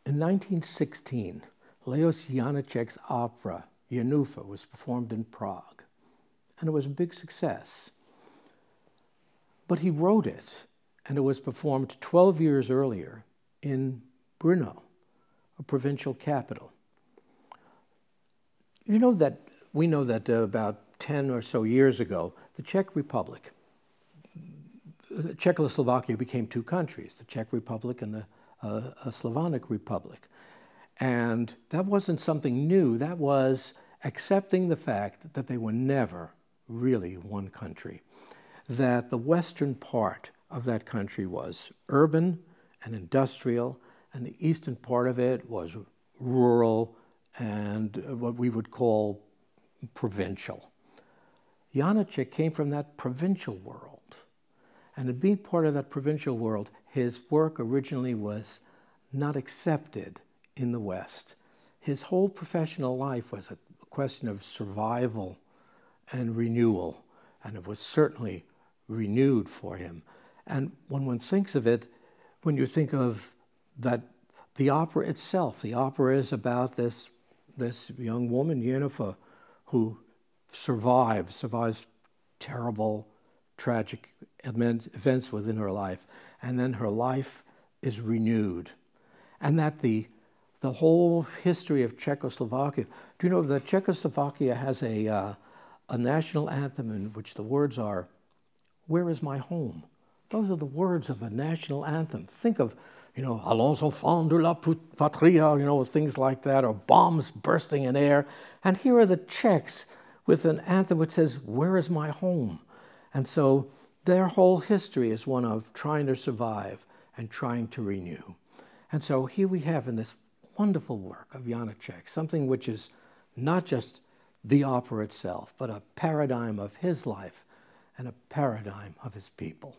In 1916, Leos Janáček's opera, Jenůfa, was performed in Prague, and it was a big success. But he wrote it, and it was performed 12 years earlier in Brno, a provincial capital. You know that, we know that about 10 or so years ago, the Czech Republic, Czechoslovakia became two countries, the Czech Republic and the Slavonic Republic. And that wasn't something new, that was accepting the fact that they were never really one country. That the western part of that country was urban and industrial, and the eastern part of it was rural and what we would call provincial. Janáček came from that provincial world. And in being part of that provincial world, his work originally was not accepted in the West. His whole professional life was a question of survival and renewal, and it was certainly renewed for him. And when one thinks of it, when you think of that, the opera itself, the opera is about this young woman, Jenůfa, who survives terrible, tragic events within her life, and then her life is renewed. And that the whole history of Czechoslovakia, do you know that Czechoslovakia has a national anthem in which the words are, "Where is my home?" Those are the words of a national anthem. Think of, Allons enfants de la patria, things like that, or bombs bursting in air. And here are the Czechs with an anthem which says, "Where is my home?" And so their whole history is one of trying to survive and trying to renew. And so here we have in this wonderful work of Janáček, something which is not just the opera itself, but a paradigm of his life and a paradigm of his people.